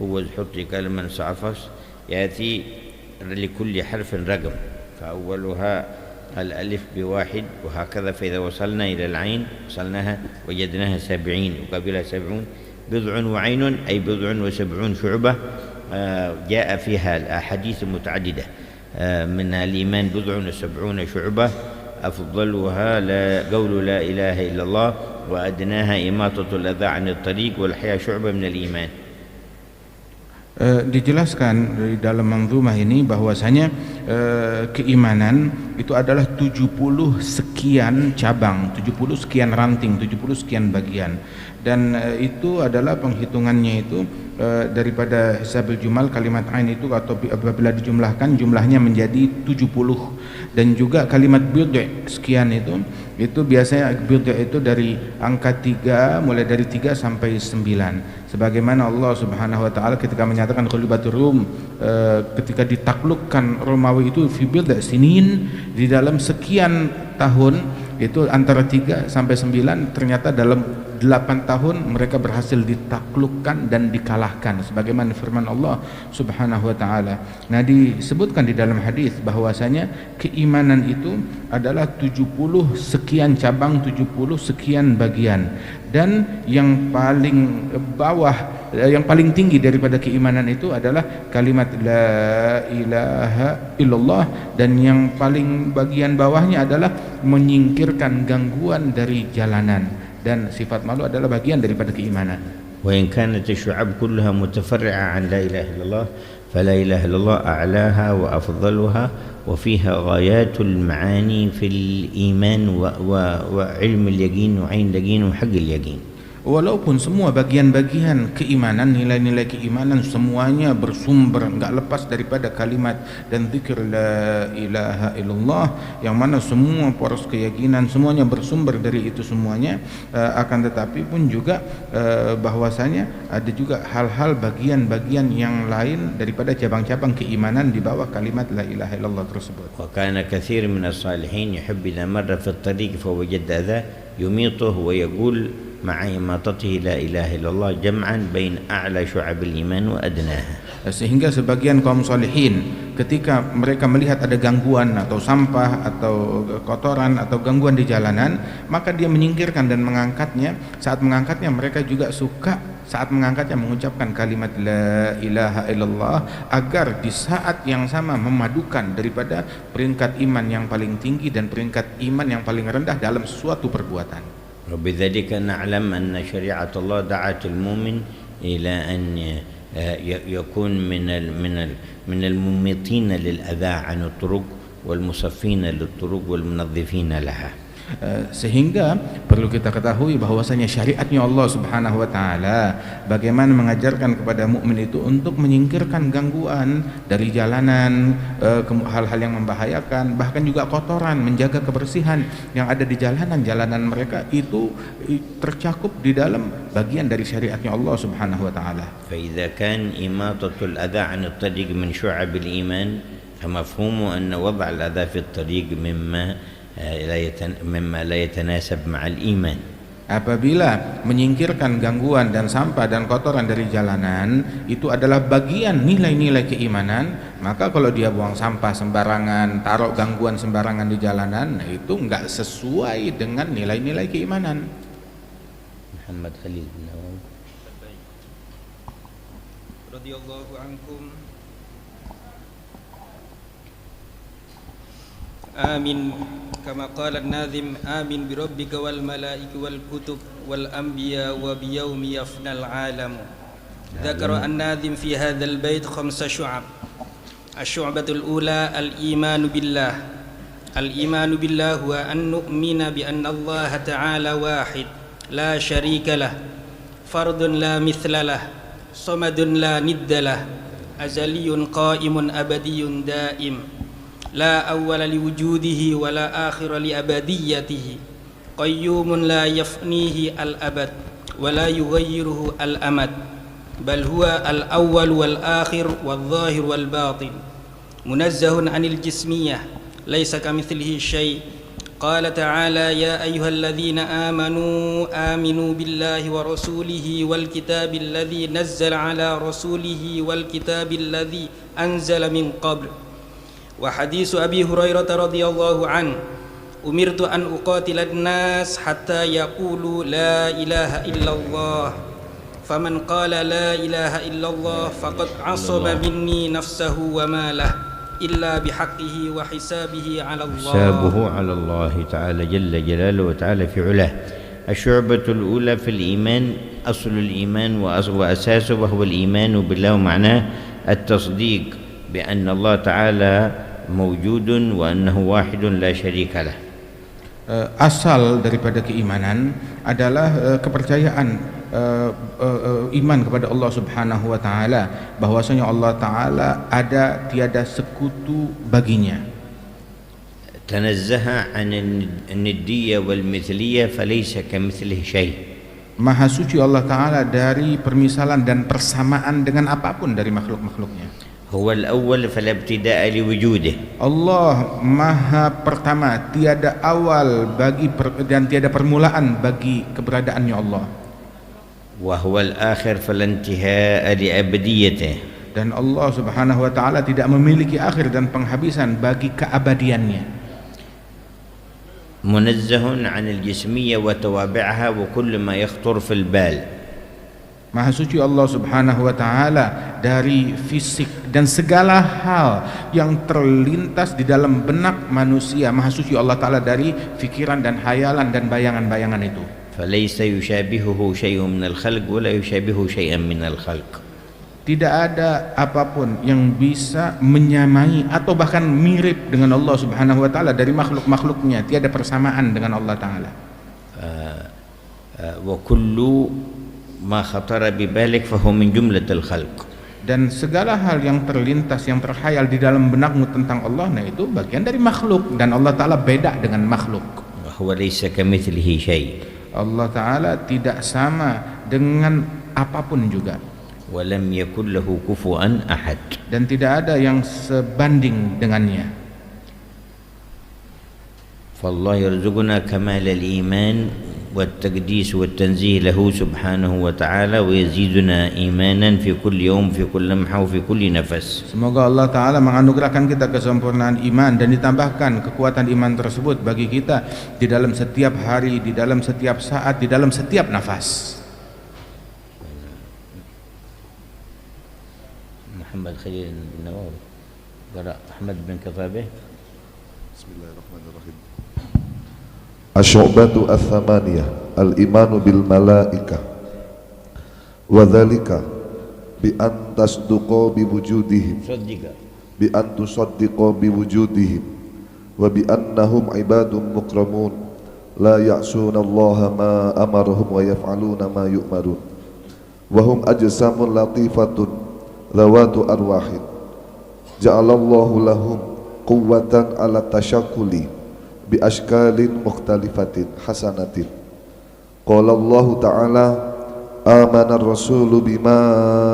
هو حطي كلمة صعفص يأتي لكل حرف رقم فأولها الألف ب1 وهكذا فإذا وصلنا إلى العين وصلناها وجدناها 70 وقبلها 70 بضع وعين أي بضع و70 شعبة جاء فيها الأحاديث متعددة منها الإيمان بضع و70 شعبة أفضلها قول لا إله إلا الله وأدناها إماطة الأذى عن الطريق والحياة شعبة من الإيمان. Dijelaskan di dalam manzumah ini bahwasanya keimanan itu adalah 70 sekian cabang, 70 sekian ranting, 70 sekian bagian. Dan itu adalah penghitungannya itu daripada hisabul jumal, kalimat ain itu atau apabila dijumlahkan jumlahnya menjadi 70. Dan juga kalimat bid'a sekian itu biasanya bid'a itu dari angka 3, mulai dari 3 sampai 9. Sebagaimana Allah Subhanahu wa taala ketika menyatakan ghulibatur rum, ketika ditaklukkan Romawi itu fi bid'a sinin, di dalam sekian tahun, itu antara 3 sampai 9, ternyata dalam 8 tahun mereka berhasil ditaklukkan dan dikalahkan sebagaimana firman Allah Subhanahu wa taala. Nah, disebutkan di dalam hadis bahwasanya keimanan itu adalah 70 sekian cabang, 70 sekian bagian. Dan yang paling bawah, yang paling tinggi daripada keimanan itu adalah kalimat la ilaha illallah, dan yang paling bagian bawahnya adalah menyingkirkan gangguan dari jalanan. Dan sifat malu adalah bagian daripada keimanan. وإن كانت الشعب كلها متفرعة عن لا إله إلا الله فلا إله إلا الله أعلاها وأفضلها وفيها غايات المعاني في الإيمان وعلم اليقين وعين اليقين وحق اليقين. Walaupun semua bagian-bagian keimanan, nilai-nilai keimanan semuanya bersumber, enggak lepas daripada kalimat dan zikir la ilaha illallah, yang mana semua poros keyakinan semuanya bersumber dari itu semuanya, akan tetapi pun juga bahwasanya ada juga hal-hal bagian-bagian yang lain daripada cabang-cabang keimanan di bawah kalimat la ilaha illallah tersebut. وكان كثير من الصالحين يحب إذا مر في الطريق فوجد أذى يميطه ويقول مع إماطته لا إله إلا الله جمعا بين أعلى شعب الإيمان وأدناها. Sehingga sebagian kaum salihin ketika mereka melihat ada gangguan atau sampah atau kotoran atau gangguan di jalanan, maka dia menyingkirkan dan mengangkatnya. Saat mengangkatnya mereka juga suka saat mengangkatnya mengucapkan kalimat la ilaha illallah, agar di saat yang sama memadukan daripada peringkat iman yang paling tinggi dan peringkat iman yang paling rendah dalam suatu perbuatan. وبذلك نعلم أن شريعة الله دعت المؤمن إلى أن يكون من المميتين للأذى عن الطرق والمصفين للطرق والمنظفين لها. Sehingga perlu kita ketahui bahwasanya syariatnya Allah Subhanahu wa taala bagaimana mengajarkan kepada mukmin itu untuk menyingkirkan gangguan dari jalanan, hal-hal yang membahayakan, bahkan juga kotoran, menjaga kebersihan yang ada di jalanan mereka itu tercakup di dalam bagian dari syariatnya Allah Subhanahu wa taala. فإذا كان إماطة الأذى عن الطريق من شعب الإيمان فمفهوم أن وضع الأذى في الطريق مما لا يتناسب مع الإيمان. Apabila menyingkirkan gangguan dan sampah dan kotoran dari jalanan itu adalah bagian nilai-nilai keimanan, maka kalau dia buang sampah sembarangan, taruh gangguan sembarangan di jalanan, itu enggak sesuai dengan nilai-nilai keimanan. Muhammad Khalil bin Nawal radhiyallahu ankum. آمين كما قال الناظم آمين بربك والملائكة والكتب والأنبياء وبيوم يفنى العالم. ذكر الناظم في هذا البيت 5 شعب. الشعبة الأولى الإيمان بالله. الإيمان بالله هو أن نؤمن بأن الله تعالى واحد لا شريك له، فرد لا مثل له، صمد لا ند له، أزلي قائم أبدي دائم، لا أول لوجوده ولا آخر لأبديته، قيوم لا يفنيه الأبد ولا يغيره الأمد، بل هو الأول والآخر والظاهر والباطن، منزه عن الجسمية ليس كمثله شيء. قال تعالى يا أيها الذين آمنوا آمنوا بالله ورسوله والكتاب الذي نزل على رسوله والكتاب الذي أنزل من قبل. وحديث أبي هريرة رضي الله عنه أمرت أن أقاتل الناس حتى يقولوا لا إله إلا الله، فمن قال لا إله إلا الله فقد عصم مني نفسه وماله إلا بحقه وحسابه على الله. حسابه على الله تعالى جل جلاله وتعالى في علاه. الشعبة الأولى في الإيمان أصل الإيمان وأساسه وهو الإيمان بالله، ومعناه التصديق بأن الله تعالى موجود وأنه واحد لا شريك له. Asal daripada keimanan adalah kepercayaan iman kepada Allah Subhanahu wa taala, bahwasanya Allah taala ada, tiada sekutu baginya. تنزه عن الندية والمثلية فليس كمثله شيء. Maha suci Allah taala dari permisalan dan persamaan dengan apapun dari makhluk-makhluknya. هو الأول فلا ابتداء لوجوده. Allah maha pertama, tiada awal dan tiada permulaan bagi keberadaannya Allah. وهو الآخر فلا انتهاء لأبديته. Dan Allah Subhanahu wa taala tidak memiliki akhir dan penghabisan bagi keabadiannya. منزه عن الجسمية وتوابعها وكل ما يخطر في البال. Maha suci Allah Subhanahu wa taala dari fisik dan segala hal yang terlintas di dalam benak manusia. Maha suci Allah taala dari fikiran dan hayalan dan bayangan-bayangan itu. فليس يشابهه شيء من الخلق ولا يشابه شيئا من الخلق. Tidak ada apapun yang bisa menyamai atau bahkan mirip dengan Allah Subhanahu wa taala dari makhluk-makhluknya. Tiada persamaan dengan Allah taala. وكل ما خطر ببالك فهو من جملة الخلق. Dan segala hal yang terlintas, yang terkhayal di dalam benakmu tentang Allah, nah itu bagian dari makhluk, dan Allah taala beda dengan makhluk. وهو ليس كمثله شيء. Allah taala tidak sama dengan apapun juga. ولم يكن له كفوا أحد. Dan tidak ada yang sebanding dengannya. فالله يرزقنا كمال الإيمان والتقديس والتنزيه له سبحانه وتعالى ويزيدنا إيمانا في كل يوم في كل لمحة وفي كل نفس. Semoga Allah taala menganugerahkan kita kesempurnaan iman dan ditambahkan kekuatan iman tersebut bagi kita di dalam setiap hari, di dalam setiap saat, di dalam setiap nafas. محمد خليل النووي قرأ أحمد بن كفابه. بسم الله الرحمن الرحيم. الشعبة الثمانية الإيمان بالملائكة وذلك بأن تصدقوا بوجودهم بأن تصدقوا بوجودهم وبأنهم عباد مكرمون لا يعصون الله ما أمرهم ويفعلون ما يؤمرون وهم أجسام لطيفة ذوات أرواح جعل الله لهم قوة على التشكل بأشكال مختلفة حسنة. قال الله تعالى آمن الرسول بما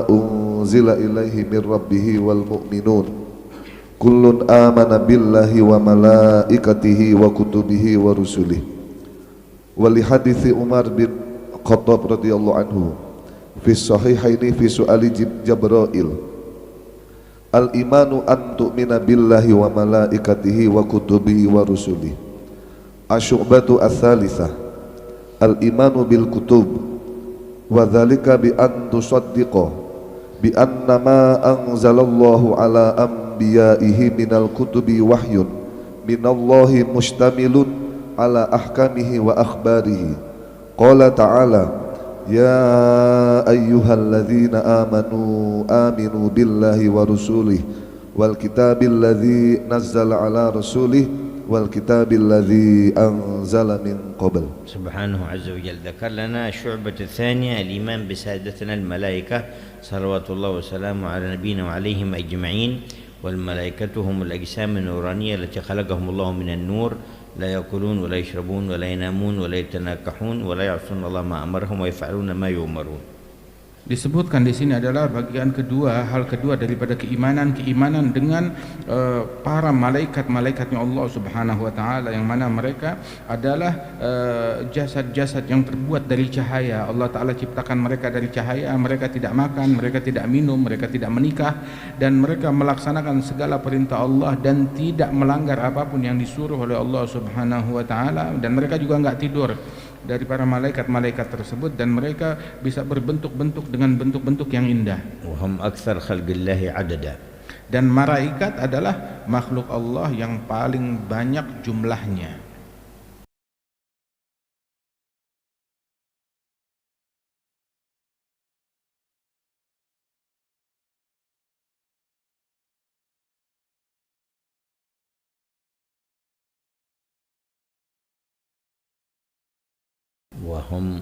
أنزل إليه من ربه والمؤمنون كل آمن بالله وملائكته وكتبه ورسله. ولحديث عمر بن الخطاب رضي الله عنه في الصحيحين في سؤال جبرائيل al-imanu an tu'mina billahi wa malaikatihi wa kutubihi wa rusulihi. Asy'ubatu ats-tsalitsah al-imanu bil kutub wa dzalika bi an tusaddiqa bi anna ma anzalallahu ala anbiya'ihi minal kutubi wahyun minallahi mustamilun ala ahkamihi wa akhbarihi. Qala ta'ala يا أيها الذين آمنوا آمنوا بالله ورسوله والكتاب الذي نزل على رسوله والكتاب الذي أنزل من قبل. سبحانه عز وجل ذكر لنا الشعبة الثانية الإيمان بسادتنا الملائكة صلوات الله وسلامه على نبينا وعليهم أجمعين. والملائكة هم الأجسام النورانية التي خلقهم الله من النور لا يأكلون ولا يشربون ولا ينامون ولا يتناكحون ولا يعصون الله ما أمرهم ويفعلون ما يؤمرون. Disebutkan di sini adalah bagian kedua, hal kedua daripada keimanan dengan para malaikat-malaikatnya Allah Subhanahu wa taala, yang mana mereka adalah jasad-jasad yang terbuat dari cahaya. Allah taala ciptakan mereka dari cahaya, mereka tidak makan, mereka tidak minum, mereka tidak menikah, dan mereka melaksanakan segala perintah Allah dan tidak melanggar apapun yang disuruh oleh Allah Subhanahu wa taala, dan mereka juga enggak tidur dari para malaikat-malaikat tersebut, dan mereka bisa berbentuk-bentuk dengan bentuk-bentuk yang indah. Wahum aktsar khalqillahi adada. Dan malaikat adalah makhluk Allah yang paling banyak jumlahnya. وهم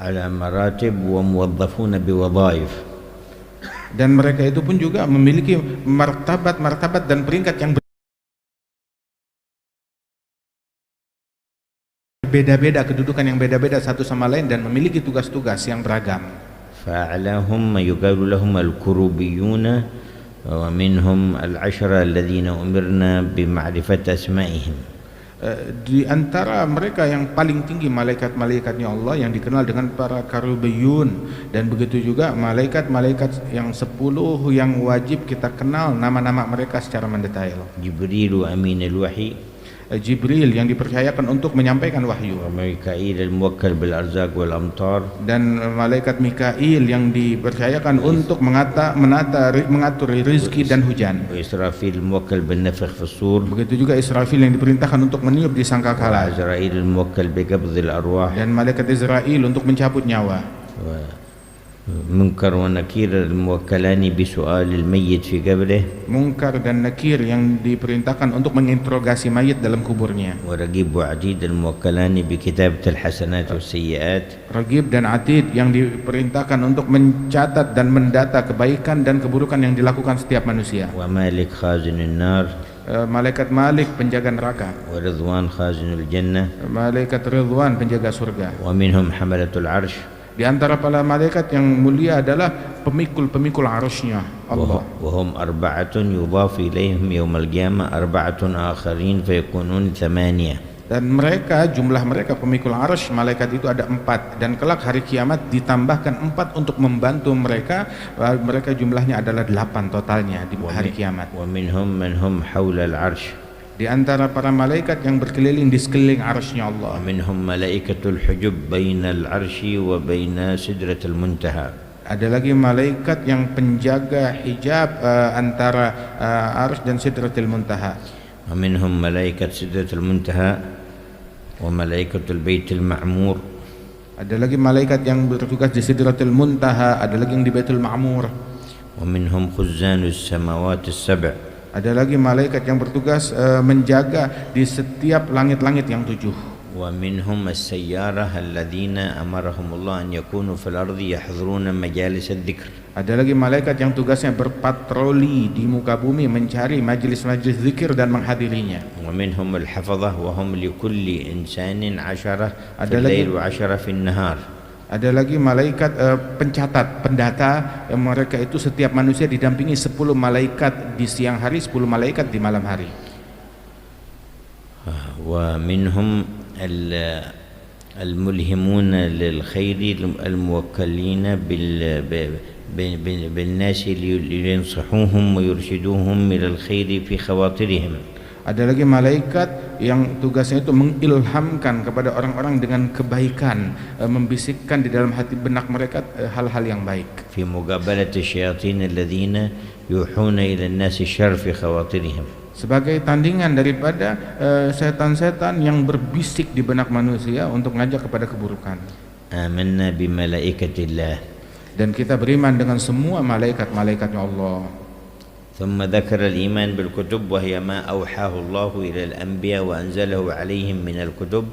على مراتب وموظفون بوظائف. Dan mereka itu pun juga memiliki martabat dan peringkat yang berbeda-beda, kedudukan yang beda-beda satu sama lain dan memiliki tugas-tugas yang beragam. فأعلاهم يقال لهم الكروبيون ومنهم العشرة الذين أمرنا بمعرفة أسمائهم. Di antara mereka yang paling tinggi malaikat-malaikatnya Allah yang dikenal dengan para karubiyun, dan begitu juga malaikat-malaikat yang 10 yang wajib kita kenal nama-nama mereka secara mendetail. جبريل أمين الوحي Jibril yang dipercayakan untuk menyampaikan wahyu, وميكائيل الموكل بالأرزاق والأمطار, dan malaikat Mikail yang dipercayakan untuk mengatur rizki dan hujan. وإسرافيل الموكل بالنفخ في الصور, Begitu juga Israfil yang diperintahkan untuk meniup di sangkakala, وعزرائيل الموكل بقبض الأرواح, dan malaikat Israel untuk mencabut nyawa. منكر ونكير الموكلان بسؤال الميت في قبره, Munkar dan Nakir yang diperintahkan untuk menginterogasi mayit dalam kuburnya. ورقيب وعتيد الموكلان بكتابة الحسنات والسيئات, Ragib dan Atid yang diperintahkan untuk mencatat dan mendata kebaikan dan keburukan yang dilakukan setiap manusia. ومالك خازن النار, Malaikat Malik penjaga neraka, ورضوان خازن الجنة, malaikat Ridwan penjaga surga. ومنهم حملة العرش, Di antara para malaikat yang mulia adalah pemikul arsy-Nya Allah. وهم أربعة يضاف إليهم يوم القيامة 4 آخرين فيكونون 8. Dan mereka, jumlah mereka pemikul arsy malaikat itu ada 4, dan kelak hari kiamat ditambahkan 4 untuk membantu mereka. Mereka jumlahnya adalah 8 totalnya di hari kiamat. ومنهم من هم حول العرش, Di antara para malaikat yang berkeliling di sekeliling arsy-Nya Allah. ومنهم ملائكة الحجب بين العرش وبين سدرة المنتهى, Ada lagi malaikat yang penjaga hijab antara arsy dan Sidratil Muntaha. ومنهم ملائكة سدرة المنتهى وملائكة البيت المعمور, Ada lagi malaikat yang bertugas di Sidratil Muntaha, ada lagi yang di Baitul Ma'mur. ومنهم خزان السماوات السبع, Ada lagi malaikat yang bertugas menjaga di setiap langit-langit yang 7. ومنهم السيارة الذين أمرهم الله أن يكونوا في الأرض يحضرون مجالس الذكر. Ada lagi malaikat yang tugasnya berpatroli di muka bumi mencari majlis-majlis zikir dan menghadirinya. ومنهم الحفظة وهم لكل إنسان 10 في Ada الليل lagi- و10 في النهار. Ada lagi malaikat pencatat, pendata, mereka itu setiap manusia didampingi 10 malaikat di siang hari, 10 malaikat di malam hari. ومنهم الملهمون للخير الموكلين بالناس لينصحوهم ويرشدوهم إلى الخير في خواطرهم. Ada lagi malaikat yang tugasnya itu mengilhamkan kepada orang-orang dengan kebaikan, membisikkan di dalam hati benak mereka hal-hal yang baik. في مقابلة الشياطين الذين يوحون إلى الناس الشر في خواطرهم. Sebagai tandingan daripada setan-setan yang berbisik di benak manusia untuk ngajak kepada keburukan. آمنا بملائكة الله. Dan kita beriman dengan semua malaikat-malaikatnya Allah. ثم ذكر الإيمان بالكتب وهي ما أوحاه الله إلى الأنبياء وأنزله عليهم من الكتب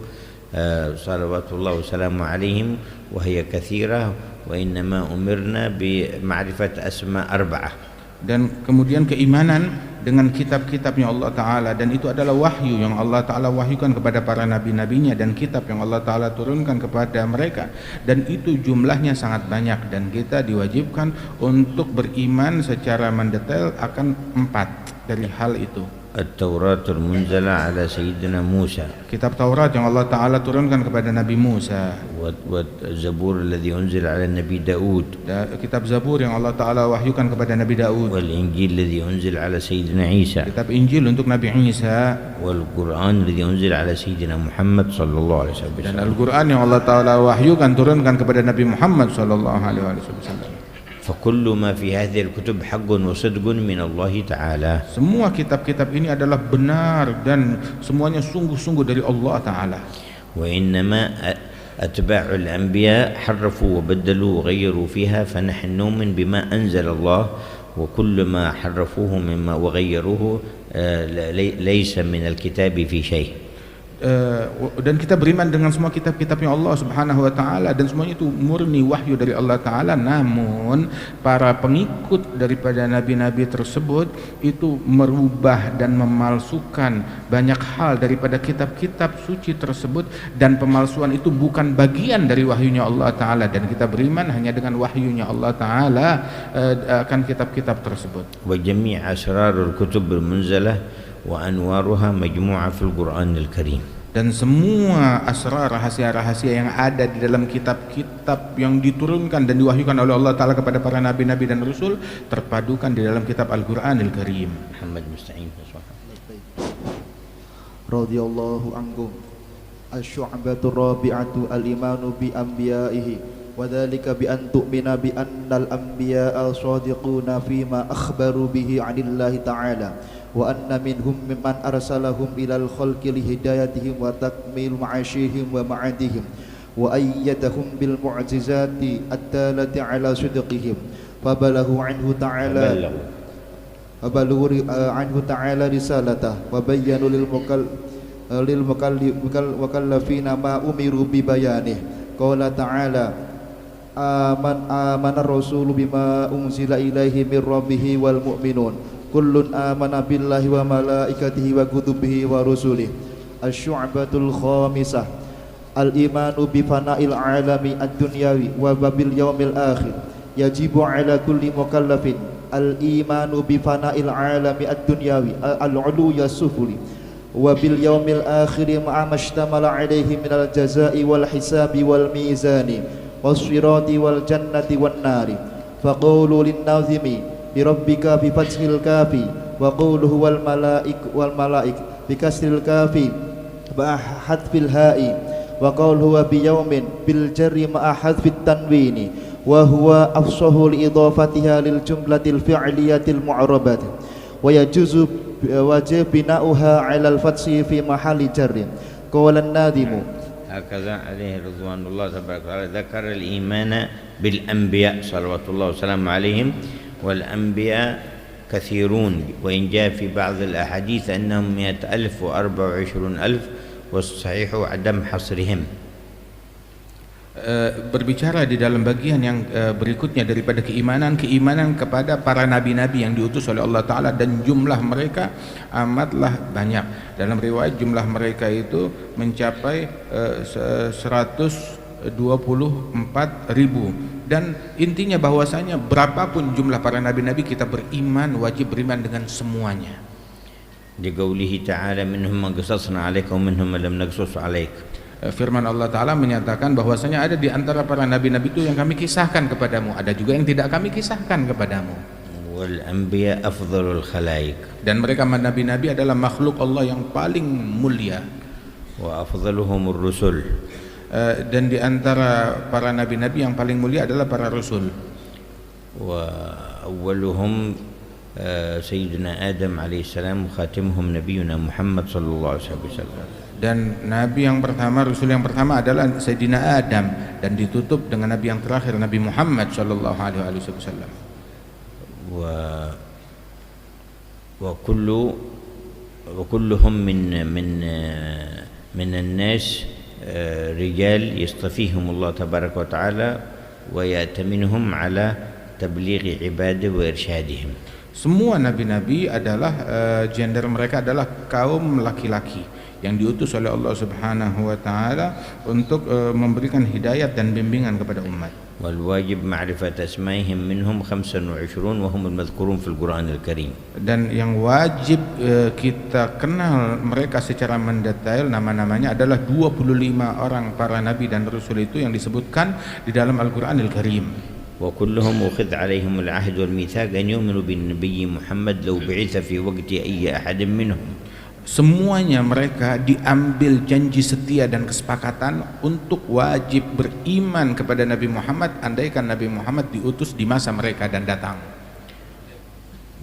صلوات الله وسلامه عليهم وهي كثيرة وإنما أمرنا بمعرفة أسماء 4. Dan kemudian keimanan dengan kitab-kitabnya Allah Ta'ala, dan itu adalah wahyu yang Allah Ta'ala wahyukan kepada para nabi-nabinya dan kitab yang Allah Ta'ala turunkan kepada mereka, dan itu jumlahnya sangat banyak, dan kita diwajibkan untuk beriman secara mendetail akan 4 dari hal itu. التوراة المنزلة على سيدنا موسى, Kitab Taurat yang Allah Ta'ala turunkan kepada Nabi Musa, والزبور الذي أنزل على النبي داود, kitab Zabur yang Allah Ta'ala wahyukan kepada Nabi Daud, والإنجيل الذي أنزل على سيدنا عيسى, kitab Injil untuk Nabi Isa, والقرآن الذي أنزل على سيدنا محمد صلى الله عليه dan وسلم. Al-Quran yang Allah Ta'ala wahyukan turunkan kepada Nabi Muhammad sallallahu alaihi wasallam. فكل ما في هذه الكتب حق وصدق من الله تعالى. Semua kitab-kitab ini adalah benar dan semuanya sungguh-sungguh dari Allah Ta'ala. وإنما أتباع الأنبياء حرفوا وبدلوا وغيروا فيها فنحن نؤمن بما أنزل الله وكل ما حرفوه مما وغيروه ليس من الكتاب في شيء. dan kita beriman dengan semua kitab-kitabnya Allah Subhanahu wa taala, dan semuanya itu murni wahyu dari Allah taala. Namun para pengikut daripada nabi-nabi tersebut itu merubah dan memalsukan banyak hal daripada kitab-kitab suci tersebut, dan pemalsuan itu bukan bagian dari wahyunya Allah taala, dan kita beriman hanya dengan wahyunya Allah taala akan kitab-kitab tersebut. Wa jami' asrarul kutub al-munzalah wa anwaruha majmu'ah fil Qur'anil Karim. Dan semua asrar, rahasia-rahasia yang ada di dalam kitab-kitab yang diturunkan dan diwahyukan oleh Allah taala kepada para nabi-nabi dan rasul terpadukan di dalam kitab Al-Qur'anil Karim. Muhammad Musta'in radhiyallahu anhum. Asy-syu'batu rabi'atu al-imanu bi anbiya'ihi وذلك بأن تؤمن بأن الأنبياء صادقون فيما أخبروا به عن الله تعالى وأن منهم ممن أرسلهم إلى الخلق لهدايتهم وتكميل معاشهم ومعادهم وأيدهم بالمعجزات الدالة على صدقهم فبلغوا عنه تعالى رسالته وبينوا للمكلفين ما أمروا ببيانه. قال تعالى آمن الرسول بما أنزل إليه من ربه والمؤمنون كل آمن بالله وملائكته وكتبه ورسله. الشعبة الخامسة الإيمان بفناء العالم الدنيوي وباليوم الآخر. يجب على كل مكلف الإيمان بفناء العالم الدنيوي العلوي السفلي وباليوم الآخر مع ما اشتمل عليه من الجزاء والحساب والميزان والصراط والجنة والنار. فقولوا للناظم بربك بفتح الكاف وقوله والملائك بكسر الكاف مع حذف الهاء وقوله بيوم بالجر مع حذف التنوين وهو أفصح لإضافتها للجملة الفعلية المعربة ويجوز وجب بناؤها على الفتح في محل جر. قال الناظم هكذا عليه رضوان الله تبارك وتعالى ذكر الإيمان بالأنبياء صلوات الله وسلامه عليهم. والأنبياء كثيرون، وإن جاء في بعض الأحاديث أنهم 100,000 و24,000 والصحيح عدم حصرهم. Berbicara di dalam bagian yang berikutnya daripada keimanan kepada para nabi-nabi yang diutus oleh Allah taala, dan jumlah mereka amatlah banyak. Dalam riwayat jumlah mereka itu mencapai 124.000, dan intinya bahwasanya berapapun jumlah para nabi-nabi kita beriman, wajib beriman dengan semuanya. Liqaulihi ta'ala minhum man qasasna 'alaika wa minhum man lam naqsus 'alaik. Firman Allah Ta'ala menyatakan bahwasanya ada di antara para nabi-nabi itu yang kami kisahkan kepadamu, ada juga yang tidak kami kisahkan kepadamu. Wal anbiya afdhalul khalaik. Dan mereka nabi-nabi adalah makhluk Allah yang paling mulia. Wa afdhaluhumur rusul. Dan di antara para nabi-nabi yang paling mulia adalah para rasul. Wa awwaluhum Sayyidina Adam alaihissalam, khatimuhum nabiyuna Muhammad sallallahu alaihi wasallam. Dan nabi yang pertama, rasul yang pertama adalah Sayyidina Adam, dan ditutup dengan nabi yang terakhir Nabi Muhammad sallallahu alaihi wasallam. Wa kulluhum min an-nas rijal yastafihum Allah tabaraka wa taala wa ya'taminuhum ala tablighi ibadihi wa irsyadihim. Semua nabi-nabi adalah gender mereka adalah kaum laki-laki yang diutus oleh Allah Subhanahu wa taala untuk memberikan hidayat dan bimbingan kepada umat. Wal wajib ma'rifat asma'ihim minhum 25 wa humul madhkurun fil Qur'anil Karim. Dan yang wajib kita kenal mereka secara mendetail, nama-namanya adalah 25 orang para nabi dan rasul itu yang disebutkan di dalam Al-Qur'anil Karim. Wa kulluhum ukhidh 'alaihim al-'ahd wal mitsaq an yu'minu bin nabiy Muhammad law bi'itha fi waqti ayyi ahadin minhum. Semuanya mereka diambil janji setia dan kesepakatan untuk wajib beriman kepada Nabi Muhammad andaikan Nabi Muhammad diutus di masa mereka dan datang.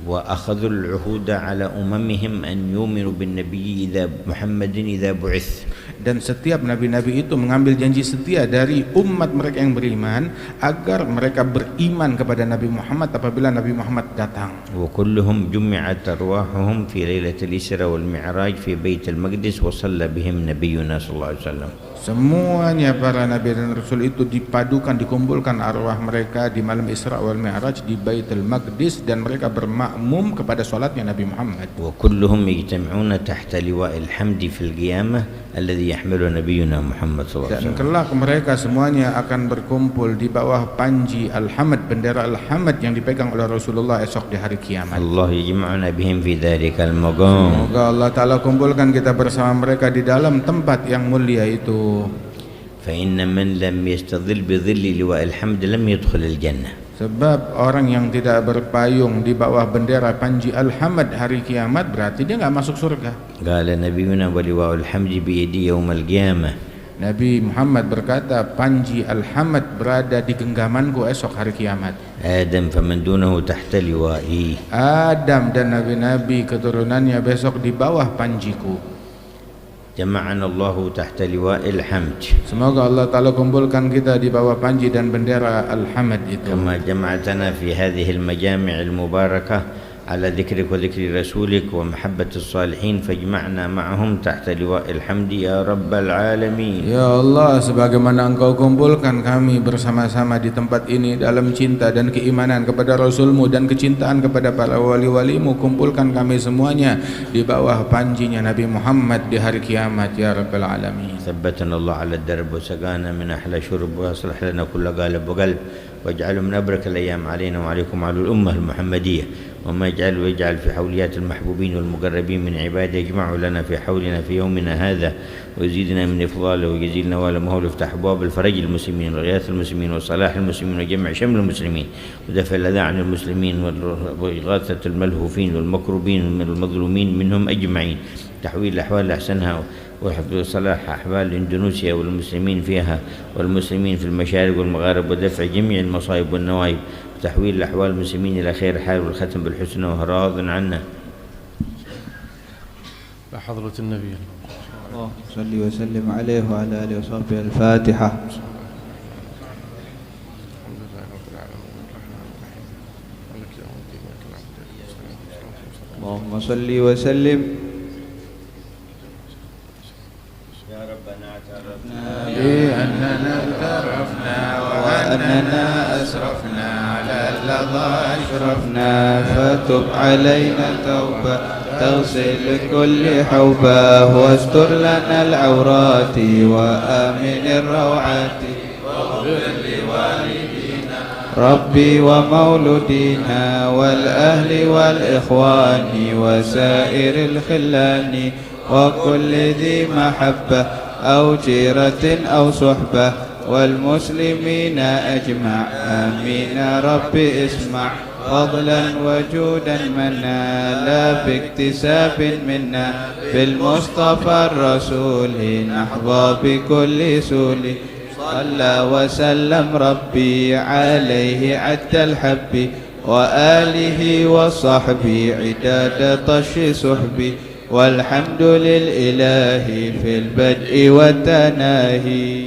وأخذوا العهود على أممهم أن يؤمنوا بالنبي محمد إذا بعث. Dan setiap nabi-nabi itu mengambil janji setia dari umat mereka yang beriman agar mereka beriman kepada Nabi Muhammad apabila Nabi Muhammad datang. وكلهم جمعت أرواحهم في ليلة الإسراء والمعراج في بيت المقدس وصلى بهم نبينا صلى الله عليه وسلم. Semuanya para nabi dan rasul itu dipadukan, dikumpulkan arwah mereka di malam Isra wal Mi'raj di Baitul Maqdis dan mereka bermakmum kepada salatnya Nabi Muhammad. وكلهم يجتمعون تحت لواء الحمد في القيامة الذي يحمله نبينا محمد صلى الله عليه Dan وسلم. kelak mereka semuanya akan berkumpul di bawah panji Al-Hamd, bendera Al-Hamd yang dipegang oleh Rasulullah esok di hari kiamat. الله يجمعنا بهم في ذلك المقام. Semoga Allah Ta'ala kumpulkan kita bersama mereka di dalam tempat yang mulia itu. فإن من لم يستظل بظل لواء الحمد لم يدخل الجنة. Sebab orang yang tidak berpayung di bawah bendera panji Al-Hamd hari kiamat berarti dia nggak masuk surga. قال نبينا ولواء الحمد بيدي يوم القيامة. Nabi Muhammad berkata, panji Al-Hamd berada di genggamanku esok hari kiamat. آدم فمن دونه تحت لوائي. Adam dan nabi-nabi keturunannya besok di bawah panjiku. جمعنا الله تحت لواء الحمد. Semoga Allah Ta'ala kumpulkan kita di bawah panji dan bendera Al-Hamd itu. كما جمعتنا في هذه المجامع المباركة على ذكرك وذكر رسولك ومحبة الصالحين فاجمعنا معهم تحت لواء الحمد يا رب العالمين. Ya Allah, sebagaimana Engkau kumpulkan kami bersama-sama di tempat ini dalam cinta dan keimanan kepada Rasul-Mu dan kecintaan kepada para wali-wali-Mu, kumpulkan kami semuanya di bawah panjinya Nabi Muhammad di hari kiamat ya Rabbal Alamin. ثبتنا الله على الدرب وسقانا من أحلى شرب وأصلح لنا كل قالب وقلب واجعله من أبرك الأيام علينا وعليكم على الأمة المحمدية وما يجعل ويجعل في حوليات المحبوبين والمقربين من عباده يجمعوا لنا في حولنا في يومنا هذا ويزيدنا من إفضاله ويجزيل نواله وهو يفتح أبواب الفرج المسلمين وغياث المسلمين وصلاح المسلمين وجمع شمل المسلمين ودفع الأذى عن المسلمين وإغاثة الملهوفين والمكروبين من المظلومين منهم أجمعين تحويل الأحوال لأحسنها وحفظ صلاح أحوال إندونيسيا والمسلمين فيها والمسلمين في المشارق والمغارب ودفع جميع المصائب والنوائب وتحويل الأحوال المسلمين إلى خير حال والختم بالحسنى وهو راض عنا. لحضرة النبي الله صل وسلم عليه وعلى آله وصحبه. الفاتحة. اللهم صل وسلم. بأننا اعترفنا وأننا أسرفنا على اللظى أشرفنا فتب علينا توبة تغسل كل حوبة واستر لنا العورات وآمن الروعات واغفر لوالدينا ربي ومولودينا والأهل والإخوان وسائر الخلان وكل ذي محبة أو جيرة أو صحبة والمسلمين أجمع آمين ربي اسمع فضلا وجودا منا لا باكتساب منا بالمصطفى الرسول نحظى بكل سول صلى وسلم ربي عليه عد الحب وآله وصحبه عداد طش صحبي والحمد للإله في البدء والتناهي.